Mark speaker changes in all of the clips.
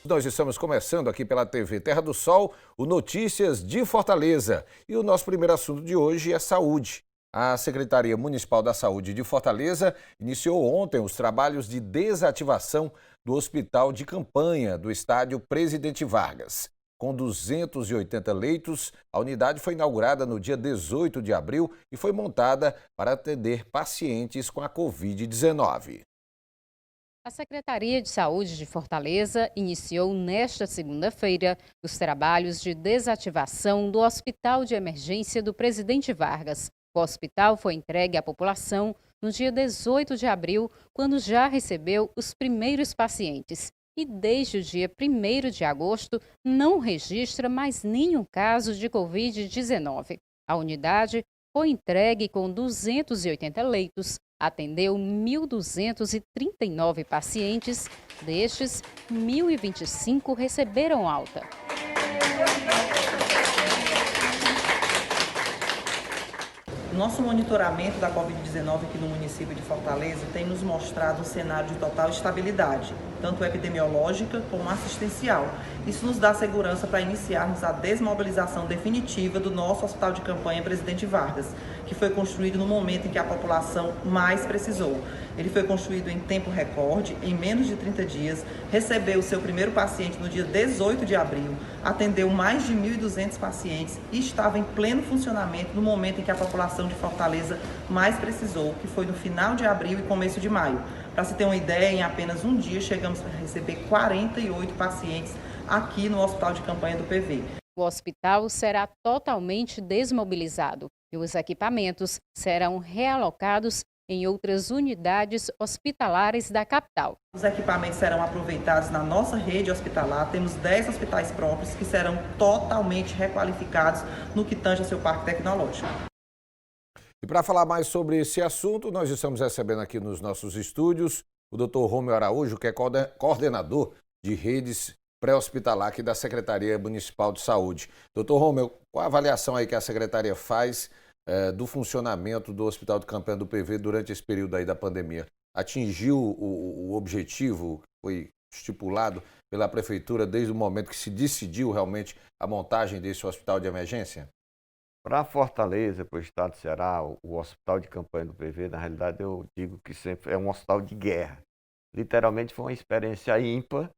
Speaker 1: Nós estamos começando aqui pela TV Terra do Sol, o Notícias de Fortaleza. E o nosso primeiro assunto de hoje é saúde. A Secretaria Municipal da Saúde de Fortaleza iniciou ontem os trabalhos de desativação do hospital de campanha do estádio Presidente Vargas. Com 280 leitos, a unidade foi inaugurada no dia 18 de abril e foi montada para atender pacientes com a Covid-19.
Speaker 2: A Secretaria de Saúde de Fortaleza iniciou nesta segunda-feira os trabalhos de desativação do Hospital de Emergência do Presidente Vargas. O hospital foi entregue à população no dia 18 de abril, quando já recebeu os primeiros pacientes. E desde o dia 1º de agosto não registra mais nenhum caso de Covid-19. A unidade foi entregue com 280 leitos, atendeu 1.239 pacientes, destes, 1.025 receberam alta.
Speaker 3: Nosso monitoramento da Covid-19 aqui no município de Fortaleza tem nos mostrado um cenário de total estabilidade, tanto epidemiológica como assistencial. Isso nos dá segurança para iniciarmos a desmobilização definitiva do nosso Hospital de Campanha Presidente Vargas, que foi construído no momento em que a população mais precisou. Ele foi construído em tempo recorde, em menos de 30 dias, recebeu o seu primeiro paciente no dia 18 de abril, atendeu mais de 1.200 pacientes e estava em pleno funcionamento no momento em que a população de Fortaleza mais precisou, que foi no final de abril e começo de maio. Para se ter uma ideia, em apenas um dia chegamos a receber 48 pacientes aqui no Hospital de Campanha do PV.
Speaker 2: O hospital será totalmente desmobilizado e os equipamentos serão realocados em outras unidades hospitalares da capital.
Speaker 3: Os equipamentos serão aproveitados na nossa rede hospitalar. Temos 10 hospitais próprios que serão totalmente requalificados no que tange ao seu parque tecnológico.
Speaker 1: E para falar mais sobre esse assunto, nós estamos recebendo aqui nos nossos estúdios o Dr. Romeu Araújo, que é coordenador de redes pré-hospitalar aqui da Secretaria Municipal de Saúde. Dr. Romeu, qual a avaliação aí que a Secretaria faz do funcionamento do Hospital de Campanha do PV durante esse período aí da pandemia? Atingiu o objetivo que foi estipulado pela Prefeitura desde o momento que se decidiu realmente a montagem desse hospital de emergência?
Speaker 4: Para Fortaleza, para o estado do Ceará, o Hospital de Campanha do PV, na realidade eu digo que sempre é um hospital de guerra. Literalmente foi uma experiência ímpar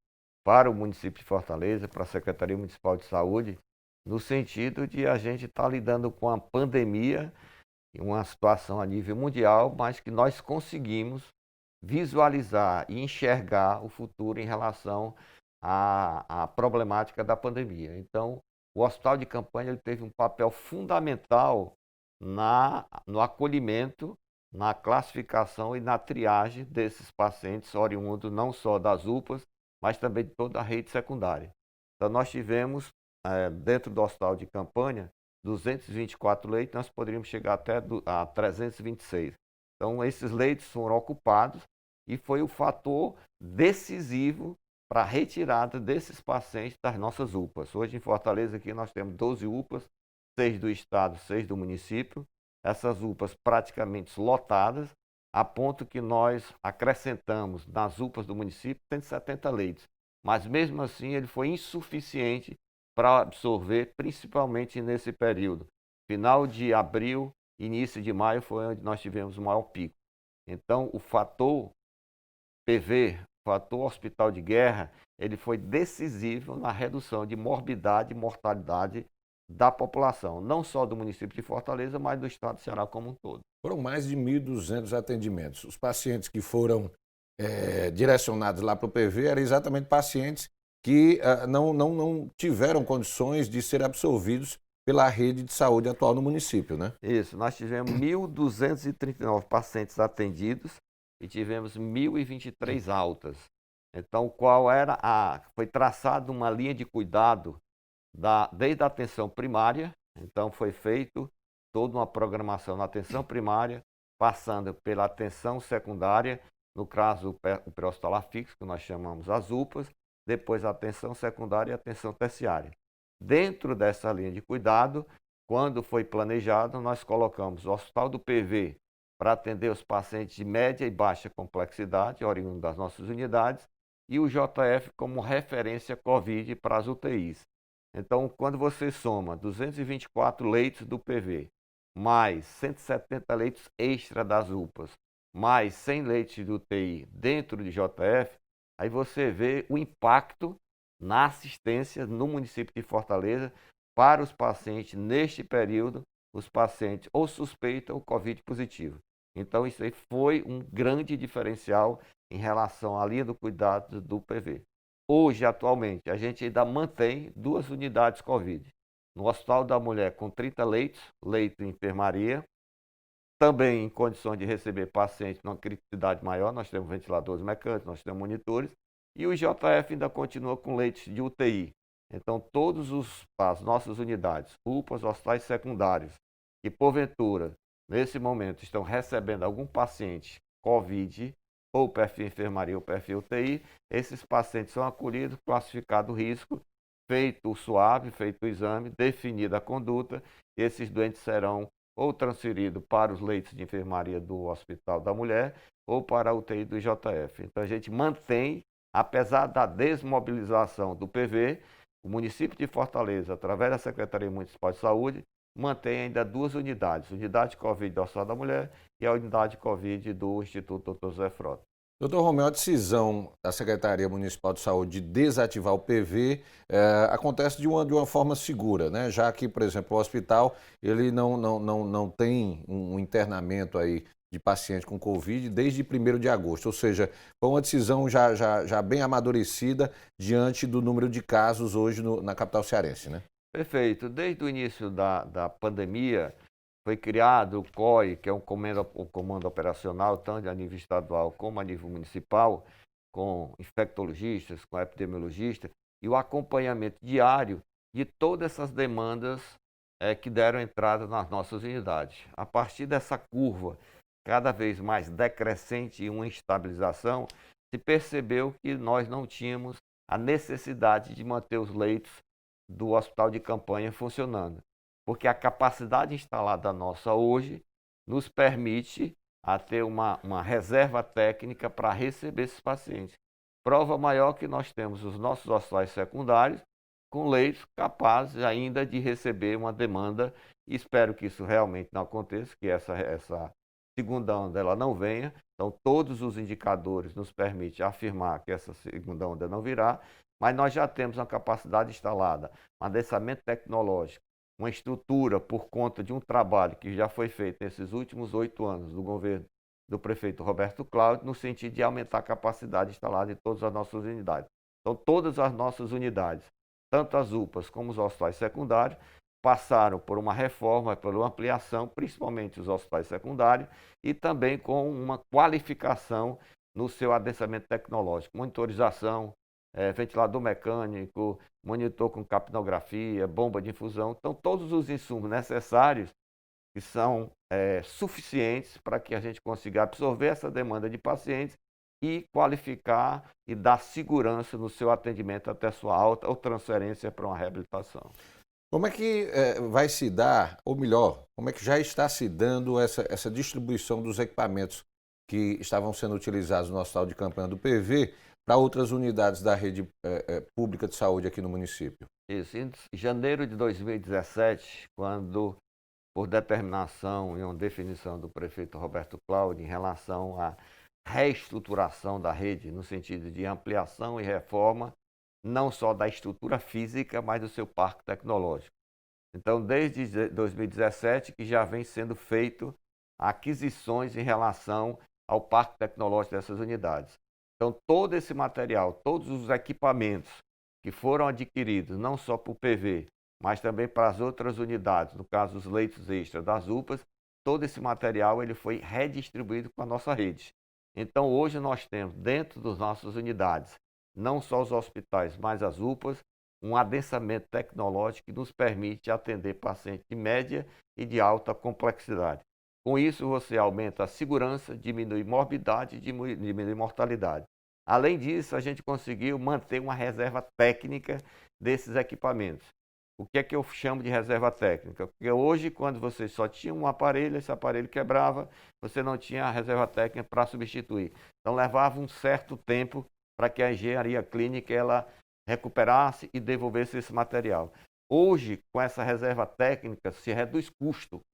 Speaker 4: para o município de Fortaleza, para a Secretaria Municipal de Saúde, no sentido de a gente estar lidando com a pandemia, uma situação a nível mundial, mas que nós conseguimos visualizar e enxergar o futuro em relação à problemática da pandemia. Então, o Hospital de Campanha ele teve um papel fundamental no acolhimento, na classificação e na triagem desses pacientes oriundos não só das UPAs, mas também de toda a rede secundária. Então, nós tivemos, dentro do Hospital de Campanha, 224 leitos, nós poderíamos chegar até a 326. Então, esses leitos foram ocupados e foi o fator decisivo para a retirada desses pacientes das nossas UPAs. Hoje em Fortaleza aqui nós temos 12 UPAs, 6 do estado, 6 do município. Essas UPAs praticamente lotadas, a ponto que nós acrescentamos nas UPAs do município 170 leitos. Mas mesmo assim ele foi insuficiente para absorver, principalmente nesse período. Final de abril, início de maio foi onde nós tivemos o maior pico. Então o fator PV, fator hospital de guerra, ele foi decisivo na redução de morbidade e mortalidade da população, não só do município de Fortaleza, mas do estado do Ceará como um todo.
Speaker 1: Foram mais de 1.200 atendimentos. Os pacientes que foram direcionados lá para o PV eram exatamente pacientes que não tiveram condições de ser absorvidos pela rede de saúde atual no município, né?
Speaker 4: Isso, nós tivemos 1.239 pacientes atendidos e tivemos 1.023 altas. Então, foi traçada uma linha de cuidado desde a atenção primária. Então, foi feito toda uma programação na atenção primária, passando pela atenção secundária, no caso o pré-hospitalar fixo, que nós chamamos as UPAs, depois a atenção secundária e a atenção terciária. Dentro dessa linha de cuidado, quando foi planejado, nós colocamos o Hospital do PV para atender os pacientes de média e baixa complexidade, oriundos das nossas unidades, e o JF como referência Covid para as UTIs. Então, quando você soma 224 leitos do PV, mais 170 leitos extra das UPAs, mais 100 leitos de UTI dentro de JF, aí você vê o impacto na assistência no município de Fortaleza para os pacientes neste período, os pacientes ou suspeitam ou Covid positivo. Então, isso aí foi um grande diferencial em relação à linha do cuidado do PV. Hoje, atualmente, a gente ainda mantém 2 unidades Covid. No Hospital da Mulher, com 30 leitos, leito em enfermaria, também em condições de receber pacientes numa criticidade maior, nós temos ventiladores mecânicos, nós temos monitores, e o JF ainda continua com leitos de UTI. Então, todas as nossas unidades, UPAs, hospitais secundários, que porventura, nesse momento, estão recebendo algum paciente COVID, ou perfil enfermaria ou perfil UTI, esses pacientes são acolhidos, classificado o risco, feito o SWAB, feito o exame, definida a conduta, esses doentes serão ou transferidos para os leitos de enfermaria do Hospital da Mulher ou para a UTI do JF. Então a gente mantém, apesar da desmobilização do PV, o município de Fortaleza, através da Secretaria Municipal de Saúde, mantém ainda 2 unidades, unidade Covid do Hospital da Mulher e a unidade Covid do Instituto Dr. José Frota.
Speaker 1: Doutor Romeu, a decisão da Secretaria Municipal de Saúde de desativar o PV acontece de uma forma segura, né? Já que, por exemplo, o hospital ele não tem um internamento aí de paciente com Covid desde 1º de agosto, ou seja, foi uma decisão já bem amadurecida diante do número de casos hoje na capital cearense, né?
Speaker 4: Perfeito. Desde o início da pandemia, foi criado o COI, que é o comando operacional, tanto a nível estadual como a nível municipal, com infectologistas, com epidemiologistas, e o acompanhamento diário de todas essas demandas que deram entrada nas nossas unidades. A partir dessa curva cada vez mais decrescente e uma estabilização, se percebeu que nós não tínhamos a necessidade de manter os leitos do hospital de campanha funcionando, porque a capacidade instalada nossa hoje nos permite a ter uma reserva técnica para receber esses pacientes. Prova maior que nós temos os nossos hospitais secundários com leitos capazes ainda de receber uma demanda, e espero que isso realmente não aconteça, que essa segunda onda ela não venha. Então todos os indicadores nos permitem afirmar que essa segunda onda não virá, mas nós já temos uma capacidade instalada, um adensamento tecnológico, uma estrutura por conta de um trabalho que já foi feito nesses últimos 8 anos do governo do prefeito Roberto Cláudio, no sentido de aumentar a capacidade instalada em todas as nossas unidades. Então todas as nossas unidades, tanto as UPAs como os hospitais secundários, passaram por uma reforma, por uma ampliação, principalmente os hospitais secundários, e também com uma qualificação no seu adensamento tecnológico, monitorização, ventilador mecânico, monitor com capnografia, bomba de infusão. Então, todos os insumos necessários que são suficientes para que a gente consiga absorver essa demanda de pacientes e qualificar e dar segurança no seu atendimento até sua alta ou transferência para uma reabilitação.
Speaker 1: Como é que vai se dar, ou melhor, como é que já está se dando essa distribuição dos equipamentos que estavam sendo utilizados no Hospital de Campanha do PV para outras unidades da rede pública de saúde aqui no município?
Speaker 4: Isso, em janeiro de 2017, quando, por determinação e uma definição do prefeito Roberto Cláudio em relação à reestruturação da rede, no sentido de ampliação e reforma, não só da estrutura física, mas do seu parque tecnológico. Então, desde 2017, que já vem sendo feito aquisições em relação ao parque tecnológico dessas unidades. Então, todo esse material, todos os equipamentos que foram adquiridos, não só para o PV, mas também para as outras unidades, no caso, os leitos extras das UPAs, todo esse material ele foi redistribuído com a nossa rede. Então, hoje nós temos, dentro das nossas unidades, não só os hospitais, mas as UPAs, um adensamento tecnológico que nos permite atender pacientes de média e de alta complexidade. Com isso, você aumenta a segurança, diminui morbidade e diminui mortalidade. Além disso, a gente conseguiu manter uma reserva técnica desses equipamentos. O que é que eu chamo de reserva técnica? Porque hoje, quando você só tinha um aparelho, esse aparelho quebrava, você não tinha a reserva técnica para substituir. Então, levava um certo tempo para que a engenharia clínica ela recuperasse e devolvesse esse material. Hoje, com essa reserva técnica, se reduz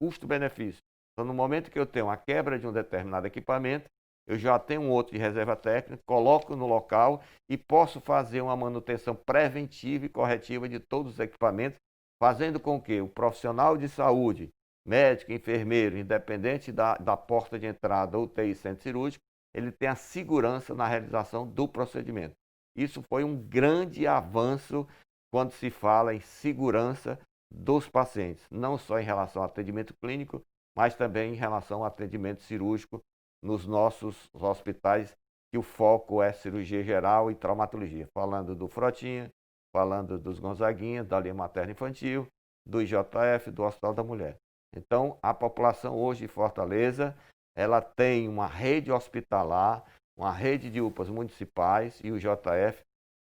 Speaker 4: custo-benefício. Então, no momento que eu tenho a quebra de um determinado equipamento, eu já tenho um outro de reserva técnica, coloco no local e posso fazer uma manutenção preventiva e corretiva de todos os equipamentos, fazendo com que o profissional de saúde, médico, enfermeiro, independente da porta de entrada ou UTI centro cirúrgico, ele tenha segurança na realização do procedimento. Isso foi um grande avanço quando se fala em segurança dos pacientes, não só em relação ao atendimento clínico, mas também em relação ao atendimento cirúrgico nos nossos hospitais, que o foco é cirurgia geral e traumatologia. Falando do Frotinha, falando dos Gonzaguinha, da linha materna infantil, do IJF, do Hospital da Mulher. Então, a população hoje de Fortaleza, ela tem uma rede hospitalar, uma rede de UPAs municipais e o IJF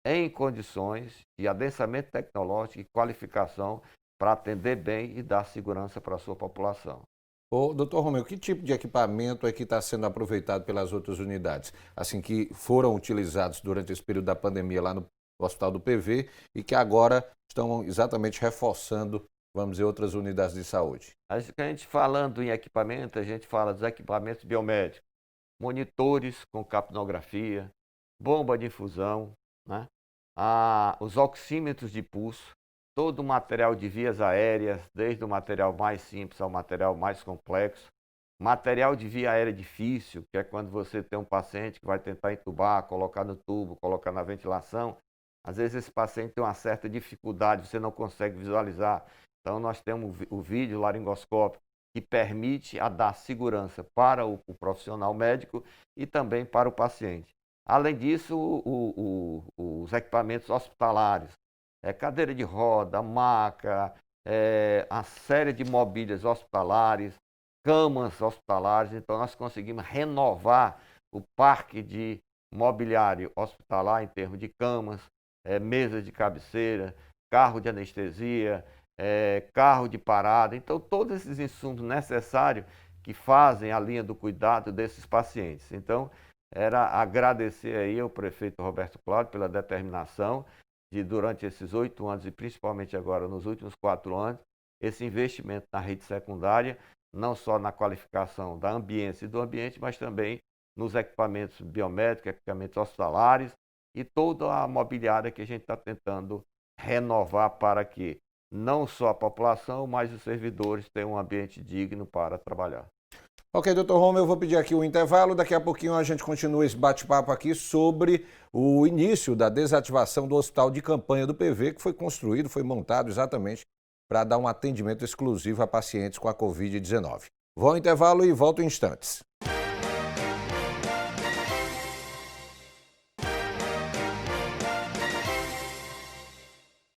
Speaker 4: em condições de adensamento tecnológico e qualificação para atender bem e dar segurança para a sua população.
Speaker 1: Ô, doutor Romeu, que tipo de equipamento é que está sendo aproveitado pelas outras unidades, assim, que foram utilizados durante esse período da pandemia lá no Hospital do PV e que agora estão exatamente reforçando, vamos dizer, outras unidades de saúde?
Speaker 4: A gente falando em equipamento, a gente fala dos equipamentos biomédicos, monitores com capnografia, bomba de infusão, né? Os oxímetros de pulso, todo o material de vias aéreas, desde o material mais simples ao material mais complexo, material de via aérea difícil, que é quando você tem um paciente que vai tentar entubar, colocar no tubo, colocar na ventilação. Às vezes esse paciente tem uma certa dificuldade, você não consegue visualizar. Então nós temos o vídeo laringoscópico que permite a dar segurança para o profissional médico e também para o paciente. Além disso, os equipamentos hospitalares, cadeira de roda, maca, a série de mobílias hospitalares, camas hospitalares. Então nós conseguimos renovar o parque de mobiliário hospitalar em termos de camas, mesas de cabeceira, carro de anestesia, carro de parada. Então todos esses insumos necessários que fazem a linha do cuidado desses pacientes. Então era agradecer aí ao prefeito Roberto Cláudio pela determinação de, durante esses 8 anos e principalmente agora nos últimos 4 anos, esse investimento na rede secundária, não só na qualificação da ambiência e do ambiente, mas também nos equipamentos biomédicos, equipamentos hospitalares e toda a mobiliária que a gente está tentando renovar para que não só a população, mas os servidores tenham um ambiente digno para trabalhar.
Speaker 1: Ok, doutor Romeu, eu vou pedir aqui um intervalo. Daqui a pouquinho a gente continua esse bate-papo aqui sobre o início da desativação do hospital de campanha do PV, que foi construído, foi montado exatamente para dar um atendimento exclusivo a pacientes com a Covid-19. Vou ao intervalo e volto em instantes.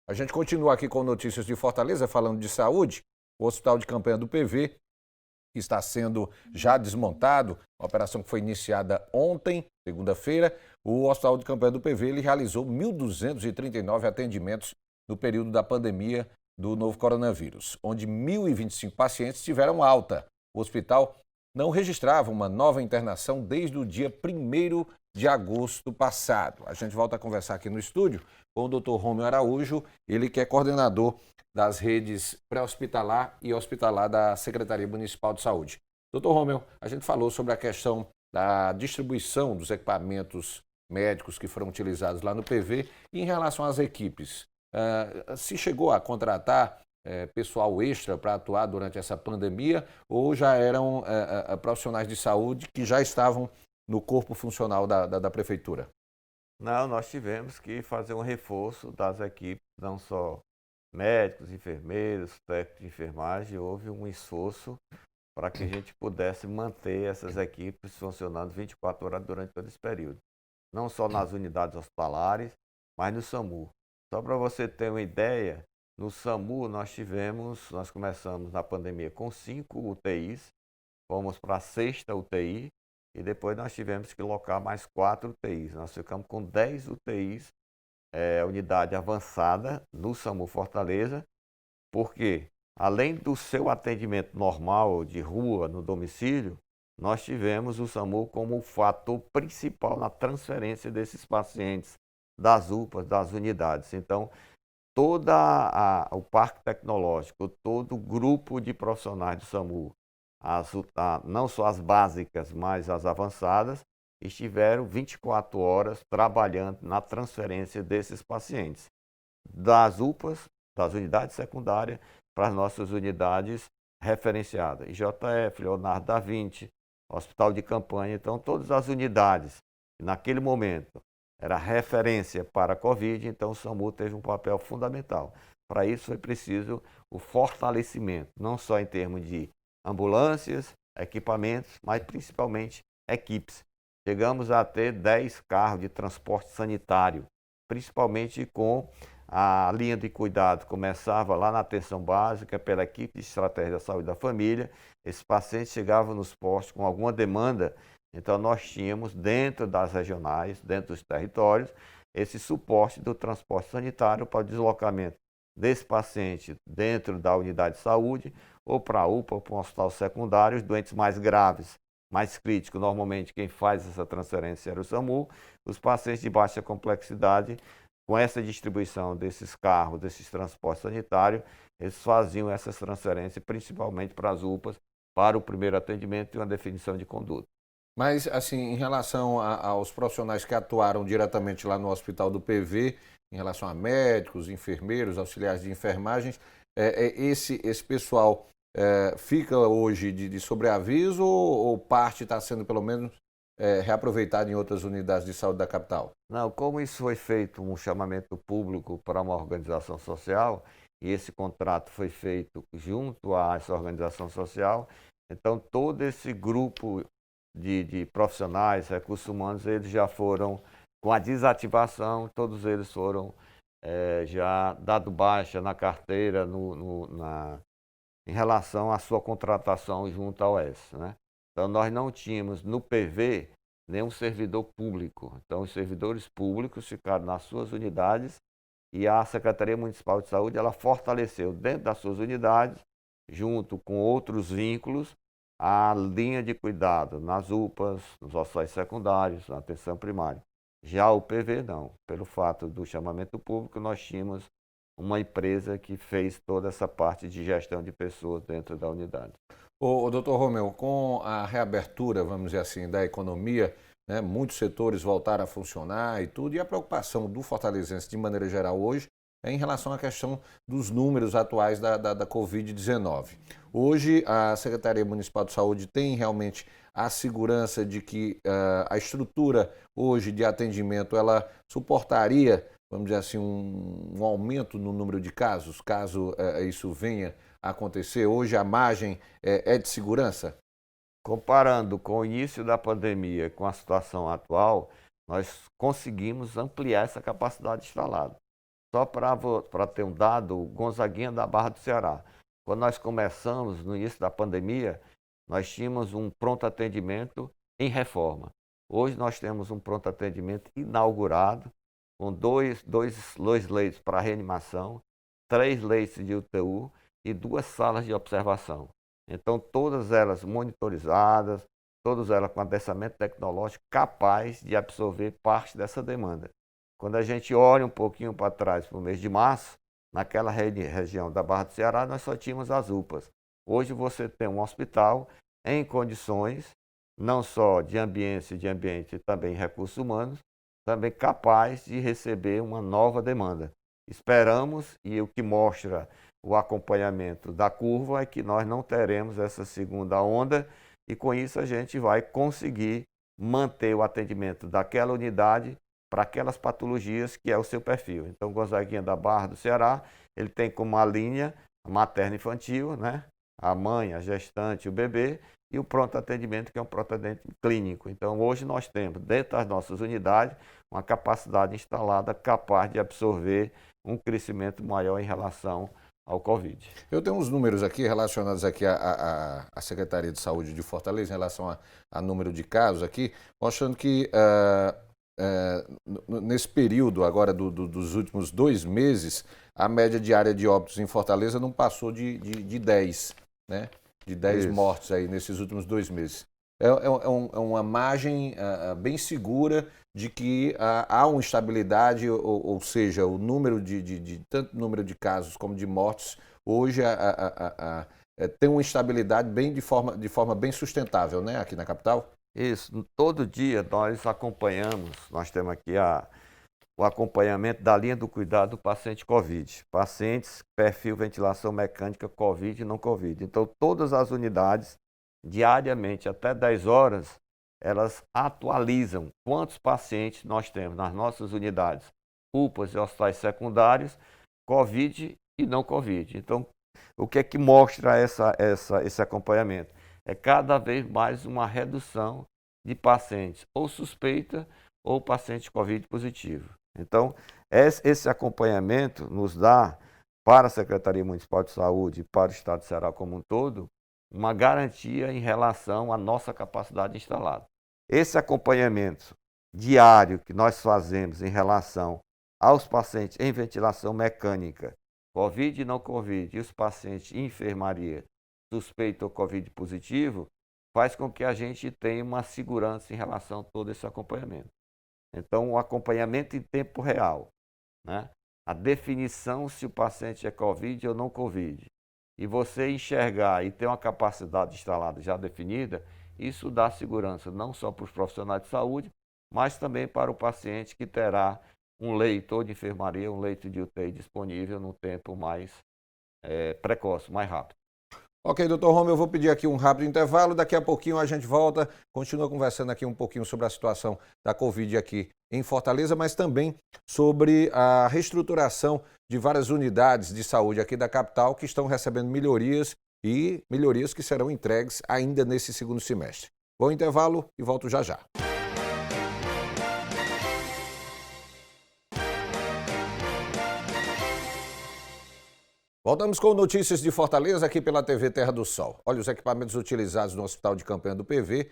Speaker 1: A gente continua aqui com notícias de Fortaleza, falando de saúde. O hospital de campanha do PV está sendo já desmontado, a operação que foi iniciada ontem, segunda-feira. O Hospital de Campanha do PV ele realizou 1.239 atendimentos no período da pandemia do novo coronavírus, onde 1.025 pacientes tiveram alta. O hospital não registrava uma nova internação desde o dia 1º de agosto passado. A gente volta a conversar aqui no estúdio com o Dr. Romeu Araújo, ele que é coordenador das redes pré-hospitalar e hospitalar da Secretaria Municipal de Saúde. Doutor Romeu, a gente falou sobre a questão da distribuição dos equipamentos médicos que foram utilizados lá no PV e em relação às equipes. Se chegou a contratar pessoal extra para atuar durante essa pandemia ou já eram profissionais de saúde que já estavam no corpo funcional da Prefeitura?
Speaker 4: Não, nós tivemos que fazer um reforço das equipes, não só médicos, enfermeiros, técnicos de enfermagem. Houve um esforço para que a gente pudesse manter essas equipes funcionando 24 horas durante todo esse período. Não só nas unidades hospitalares, mas no SAMU. Só para você ter uma ideia, no SAMU nós começamos na pandemia com 5 UTIs, fomos para a 6ª UTI e depois nós tivemos que locar mais 4 UTIs. Nós ficamos com 10 UTIs, unidade avançada no SAMU Fortaleza, porque além do seu atendimento normal de rua, no domicílio, nós tivemos o SAMU como o fator principal na transferência desses pacientes das UPAs, das unidades. Então, todo o parque tecnológico, todo o grupo de profissionais do SAMU, não só as básicas, mas as avançadas, estiveram 24 horas trabalhando na transferência desses pacientes das UPAs, das unidades secundárias, para as nossas unidades referenciadas. IJF, Leonardo da Vinci, Hospital de Campanha, então todas as unidades, naquele momento, era referência para a Covid, então o SAMU teve um papel fundamental. Para isso foi preciso o fortalecimento, não só em termos de ambulâncias, equipamentos, mas principalmente equipes. Chegamos a ter 10 carros de transporte sanitário, principalmente com a linha de cuidado. Começava lá na atenção básica, pela equipe de estratégia da saúde da família. Esses pacientes chegavam nos postos com alguma demanda, então nós tínhamos dentro das regionais, dentro dos territórios, esse suporte do transporte sanitário para o deslocamento desse paciente dentro da unidade de saúde ou para a UPA ou para um hospital secundário, os doentes mais graves, mais críticos. Normalmente quem faz essa transferência era o SAMU. Os pacientes de baixa complexidade, com essa distribuição desses carros, desses transportes sanitários, eles faziam essas transferências principalmente para as UPAs, para o primeiro atendimento e uma definição de conduta.
Speaker 1: Mas, assim, em relação aos profissionais que atuaram diretamente lá no hospital do PV, em relação a médicos, enfermeiros, auxiliares de enfermagem, esse pessoal fica hoje de sobreaviso ou parte está sendo, pelo menos, reaproveitada em outras unidades de saúde da capital?
Speaker 4: Não, como isso foi feito um chamamento público para uma organização social, e esse contrato foi feito junto a essa organização social, então todo esse grupo de profissionais, recursos humanos, eles já foram, com a desativação, todos eles foram já dado baixa na carteira em relação à sua contratação junto ao OS, né? Então nós não tínhamos no PV nenhum servidor público. Então os servidores públicos ficaram nas suas unidades e a Secretaria Municipal de Saúde ela fortaleceu dentro das suas unidades, junto com outros vínculos, a linha de cuidado nas UPAs, nos hospitais secundários, na atenção primária. Já o PV não. Pelo fato do chamamento público, nós tínhamos uma empresa que fez toda essa parte de gestão de pessoas dentro da unidade.
Speaker 1: O doutor Romeu, com a reabertura, vamos dizer assim, da economia, né, muitos setores voltaram a funcionar e tudo, e a preocupação do fortalezense, de maneira geral, hoje, é em relação à questão dos números atuais da Covid-19. Hoje, a Secretaria Municipal de Saúde tem realmente a segurança de que a estrutura hoje de atendimento, ela suportaria, vamos dizer assim, um aumento no número de casos, caso isso venha a acontecer? Hoje a margem é de segurança?
Speaker 4: Comparando com o início da pandemia com a situação atual, nós conseguimos ampliar essa capacidade instalada. Só para ter um dado, Gonzaguinha da Barra do Ceará. Quando nós começamos no início da pandemia, nós tínhamos um pronto atendimento em reforma. Hoje nós temos um pronto atendimento inaugurado, com dois leitos para reanimação, 3 leitos de UTU e 2 salas de observação. Então todas elas monitorizadas, todas elas com adensamento tecnológico capaz de absorver parte dessa demanda. Quando a gente olha um pouquinho para trás, para o mês de março, naquela região da Barra do Ceará, nós só tínhamos as UPAs. Hoje você tem um hospital em condições, não só de ambiente e também recursos humanos, também capaz de receber uma nova demanda. Esperamos, e o que mostra o acompanhamento da curva, é que nós não teremos essa segunda onda, e com isso a gente vai conseguir manter o atendimento daquela unidade para aquelas patologias que é o seu perfil. Então, Gonzaguinha da Barra do Ceará, ele tem como uma linha materno-infantil, né? A mãe, a gestante, o bebê, e o pronto atendimento, que é um pronto atendimento clínico. Então, hoje nós temos, dentro das nossas unidades, uma capacidade instalada capaz de absorver um crescimento maior em relação ao Covid.
Speaker 1: Eu tenho uns números aqui relacionados aqui à Secretaria de Saúde de Fortaleza, em relação a número de casos aqui, mostrando que nesse período agora dos últimos 2 meses, a média diária de óbitos em Fortaleza não passou de 10, né? De 10 mortes aí nesses últimos 2 meses. é uma margem bem segura de que há uma estabilidade, ou seja, o número tanto número de casos como de mortes, hoje tem uma estabilidade de forma bem sustentável, né, aqui na capital?
Speaker 4: Isso, todo dia nós acompanhamos, nós temos aqui o acompanhamento da linha do cuidado do paciente Covid. Pacientes, perfil ventilação mecânica Covid e não Covid. Então, todas as unidades, diariamente, até 10 horas, elas atualizam quantos pacientes nós temos nas nossas unidades, UPAs e hospitais secundários, Covid e não Covid. Então, o que é que mostra esse acompanhamento? É cada vez mais uma redução de pacientes ou suspeita ou paciente Covid positivo. Então, esse acompanhamento nos dá, para a Secretaria Municipal de Saúde e para o Estado de Ceará como um todo, uma garantia em relação à nossa capacidade instalada. Esse acompanhamento diário que nós fazemos em relação aos pacientes em ventilação mecânica, Covid e não Covid, e os pacientes em enfermaria suspeito ou Covid positivo, faz com que a gente tenha uma segurança em relação a todo esse acompanhamento. Então, o acompanhamento em tempo real, né? A definição se o paciente é Covid ou não Covid, e você enxergar e ter uma capacidade instalada já definida, isso dá segurança não só para os profissionais de saúde, mas também para o paciente que terá um leito ou de enfermaria, um leito de UTI disponível no tempo mais precoce, mais rápido.
Speaker 1: Ok, doutor Romeu, eu vou pedir aqui um rápido intervalo, daqui a pouquinho a gente volta, continua conversando aqui um pouquinho sobre a situação da Covid aqui em Fortaleza, mas também sobre a reestruturação de várias unidades de saúde aqui da capital que estão recebendo melhorias e melhorias que serão entregues ainda nesse segundo semestre. Bom intervalo e volto já já. Voltamos com notícias de Fortaleza aqui pela TV Terra do Sol. Olha, os equipamentos utilizados no Hospital de Campanha do PV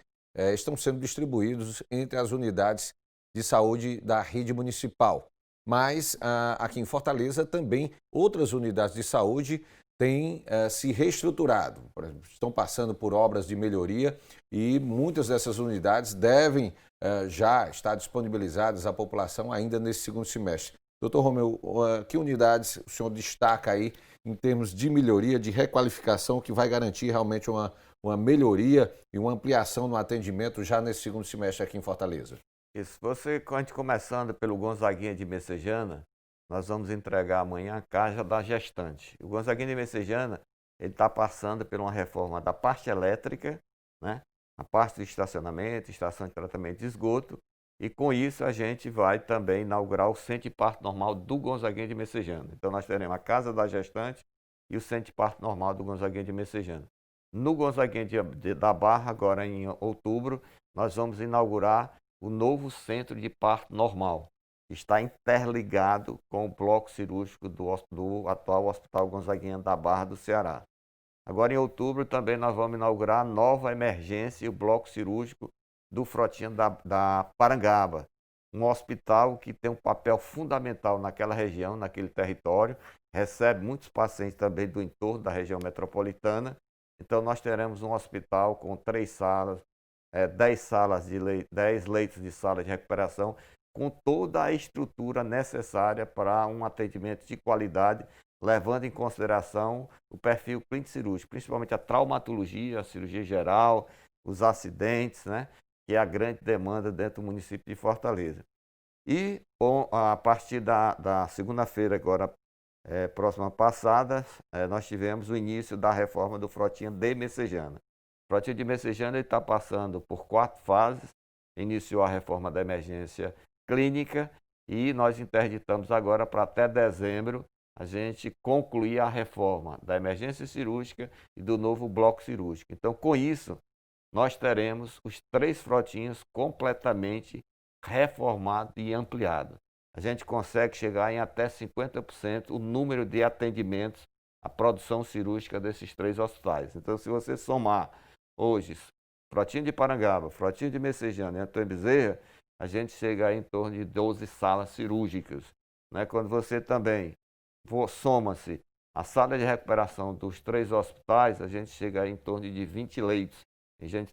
Speaker 1: estão sendo distribuídos entre as unidades de saúde da rede municipal. Mas aqui em Fortaleza também outras unidades de saúde têm se reestruturado. Estão passando por obras de melhoria e muitas dessas unidades devem já estar disponibilizadas à população ainda nesse segundo semestre. Doutor Romeu, que unidades o senhor destaca aí em termos de melhoria, de requalificação, que vai garantir realmente uma melhoria e uma ampliação no atendimento já nesse segundo semestre aqui em Fortaleza?
Speaker 4: Isso. A gente começando pelo Gonzaguinha de Messejana, nós vamos entregar amanhã a casa da gestante. O Gonzaguinha de Messejana, ele está passando por uma reforma da parte elétrica, né? A parte de estacionamento, estação de tratamento de esgoto, e com isso a gente vai também inaugurar o centro de parto normal do Gonzaguinha de Messejana. Então nós teremos a casa da gestante e o centro de parto normal do Gonzaguinha de Messejana. No Gonzaguinha da Barra, agora em outubro, nós vamos inaugurar o novo centro de parto normal. Está interligado com o bloco cirúrgico do atual Hospital Gonzaguinha da Barra do Ceará. Agora em outubro também nós vamos inaugurar a nova emergência e o bloco cirúrgico do Frotinha da Parangaba, um hospital que tem um papel fundamental naquela região, naquele território, recebe muitos pacientes também do entorno da região metropolitana. Então nós teremos um hospital com 3 salas, 10 leitos de sala de recuperação, com toda a estrutura necessária para um atendimento de qualidade, levando em consideração o perfil clínico cirúrgico, principalmente a traumatologia, a cirurgia geral, os acidentes, né? Que é a grande demanda dentro do município de Fortaleza. E a partir da segunda-feira, agora próxima passada, nós tivemos o início da reforma do Frotinha de Messejana. O Frotinha de Messejana está passando por 4 fases, iniciou a reforma da emergência clínica e nós interditamos agora para até dezembro a gente concluir a reforma da emergência cirúrgica e do novo bloco cirúrgico. Então, com isso, nós teremos os 3 frotinhos completamente reformados e ampliados. A gente consegue chegar em até 50% o número de atendimentos, a produção cirúrgica desses 3 hospitais. Então, se você somar hoje Frotinha de Parangaba, Frotinha de Messejana e Antônio Bezerra, a gente chega aí em torno de 12 salas cirúrgicas. Né? Quando você também soma-se a sala de recuperação dos 3 hospitais, a gente chega aí em torno de 20 leitos.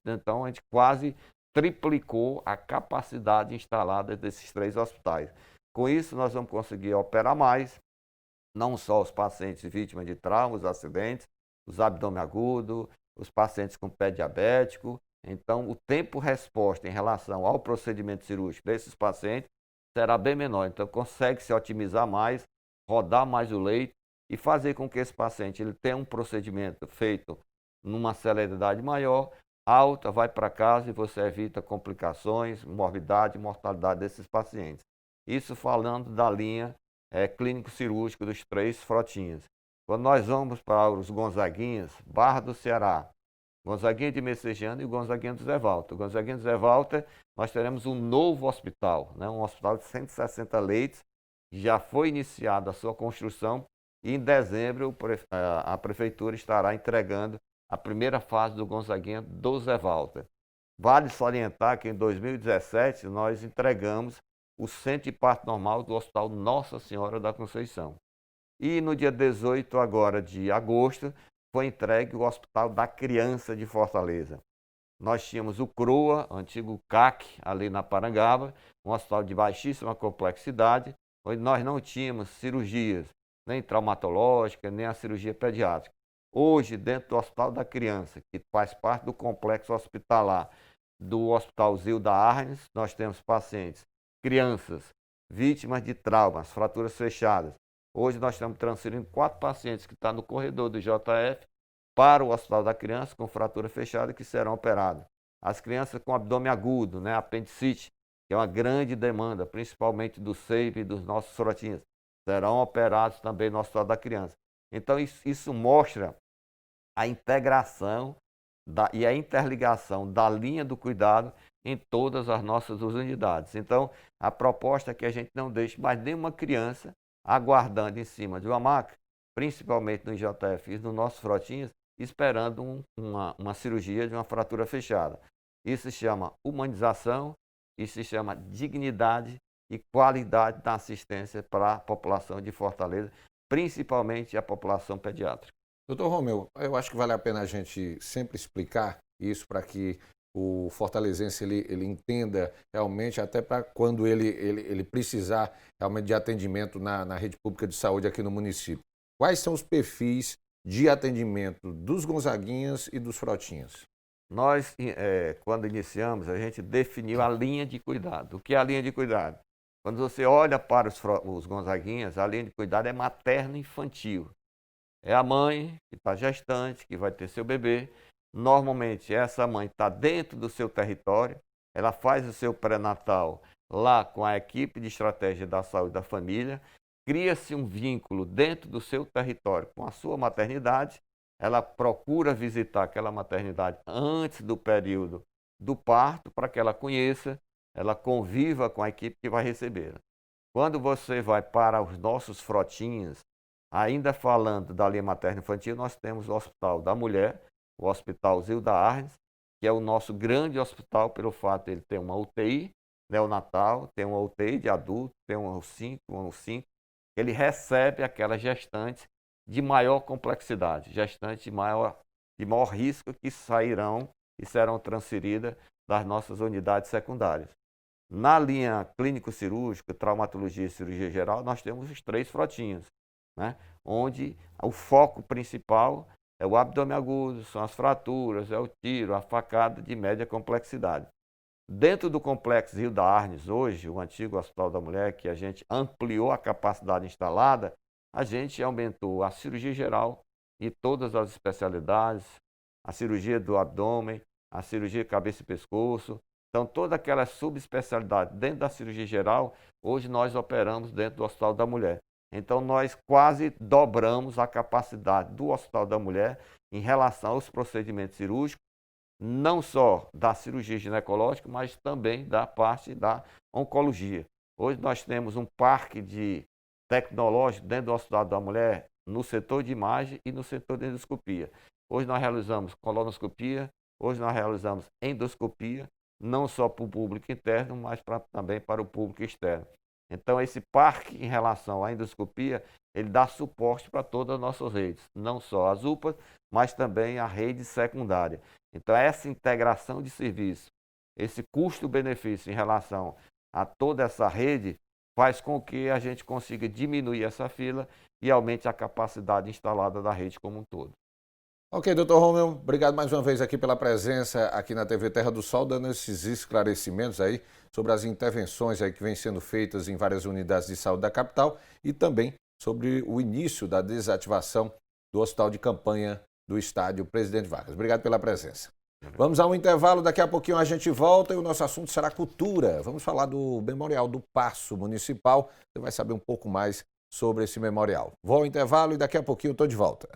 Speaker 4: Então, a gente quase triplicou a capacidade instalada desses 3 hospitais. Com isso, nós vamos conseguir operar mais, não só os pacientes vítimas de traumas, acidentes, os abdômen agudo, os pacientes com pé diabético. Então, o tempo-resposta em relação ao procedimento cirúrgico desses pacientes será bem menor. Então, consegue se otimizar mais, rodar mais o leito e fazer com que esse paciente ele tenha um procedimento feito numa celeridade maior, alta, vai para casa e você evita complicações, morbidade e mortalidade desses pacientes. Isso falando da linha clínico-cirúrgico dos 3 frotinhas. Quando nós vamos para os Gonzaguinhas, Barra do Ceará, Gonzaguinha de Messejana e o Gonzaguinha do Zé Walter. O Gonzaguinha do Zé Walter, nós teremos um novo hospital, né? Um hospital de 160 leitos, já foi iniciada a sua construção e em dezembro a prefeitura estará entregando a primeira fase do Gonzaguinha do Zé Walter. Vale salientar que em 2017 nós entregamos o centro de parto normal do Hospital Nossa Senhora da Conceição. E no dia 18 agora de agosto foi entregue o Hospital da Criança de Fortaleza. Nós tínhamos o CROA, antigo CAC, ali na Parangaba, um hospital de baixíssima complexidade, onde nós não tínhamos cirurgias, nem traumatológica, nem a cirurgia pediátrica. Hoje, dentro do Hospital da Criança, que faz parte do complexo hospitalar do Hospital Zilda Arnes, nós temos pacientes, crianças, vítimas de traumas, fraturas fechadas. Hoje nós estamos transferindo 4 pacientes que estão no corredor do JF para o Hospital da Criança com fratura fechada que serão operados. As crianças com abdômen agudo, né, apendicite, que é uma grande demanda, principalmente do SEIB e dos nossos frotinhas, serão operados também no Hospital da Criança. Então isso mostra a integração e a interligação da linha do cuidado em todas as nossas unidades. Então, a proposta é que a gente não deixe mais nenhuma criança aguardando em cima de uma maca, principalmente no JF e nos nossos frotinhas, esperando uma cirurgia de uma fratura fechada. Isso se chama humanização, isso se chama dignidade e qualidade da assistência para a população de Fortaleza, principalmente a população pediátrica.
Speaker 1: Doutor Romeu, eu acho que vale a pena a gente sempre explicar isso para que o fortalezense ele entenda realmente, até para quando ele precisar realmente de atendimento na rede pública de saúde aqui no município. Quais são os perfis de atendimento dos Gonzaguinhas e dos Frotinhas?
Speaker 4: Nós, quando iniciamos, a gente definiu a linha de cuidado. O que é a linha de cuidado? Quando você olha para os Gonzaguinhas, a linha de cuidado é materno-infantil. É a mãe que está gestante, que vai ter seu bebê. Normalmente, essa mãe está dentro do seu território, ela faz o seu pré-natal lá com a equipe de estratégia da saúde da família, cria-se um vínculo dentro do seu território com a sua maternidade, ela procura visitar aquela maternidade antes do período do parto, para que ela conheça, ela conviva com a equipe que vai recebê-la. Quando você vai para os nossos frotinhas, ainda falando da linha materno-infantil, nós temos o Hospital da Mulher, o Hospital Zilda Arnes, que é o nosso grande hospital pelo fato de ele ter uma UTI neonatal, tem uma UTI de adulto, tem um 5, ele recebe aquelas gestantes de maior complexidade, gestantes de maior risco que sairão e serão transferidas das nossas unidades secundárias. Na linha clínico-cirúrgica, traumatologia e cirurgia geral, nós temos os 3 frotinhas, né? Onde o foco principal é o abdômen agudo, são as fraturas, é o tiro, a facada de média complexidade. Dentro do complexo Zilda Arnes, hoje, o antigo Hospital da Mulher, que a gente ampliou a capacidade instalada, a gente aumentou a cirurgia geral e todas as especialidades, a cirurgia do abdômen, a cirurgia de cabeça e pescoço. Então, toda aquela subespecialidade dentro da cirurgia geral, hoje nós operamos dentro do Hospital da Mulher. Então, nós quase dobramos a capacidade do Hospital da Mulher em relação aos procedimentos cirúrgicos, não só da cirurgia ginecológica, mas também da parte da oncologia. Hoje nós temos um parque tecnológico dentro do Hospital da Mulher, no setor de imagem e no setor de endoscopia. Hoje nós realizamos colonoscopia, hoje nós realizamos endoscopia, não só para o público interno, mas também para o público externo. Então, esse parque em relação à endoscopia, ele dá suporte para todas as nossas redes, não só as UPAs, mas também a rede secundária. Então, essa integração de serviço, esse custo-benefício em relação a toda essa rede, faz com que a gente consiga diminuir essa fila e aumente a capacidade instalada da rede como um todo.
Speaker 1: Ok, doutor Romeu, obrigado mais uma vez aqui pela presença aqui na TV Terra do Sol, dando esses esclarecimentos aí sobre as intervenções aí que vêm sendo feitas em várias unidades de saúde da capital e também sobre o início da desativação do hospital de campanha do estádio Presidente Vargas. Obrigado pela presença. Vamos a um intervalo, daqui a pouquinho a gente volta e o nosso assunto será cultura. Vamos falar do Memorial do Paço Municipal, você vai saber um pouco mais sobre esse memorial. Vou ao intervalo e daqui a pouquinho eu estou de volta.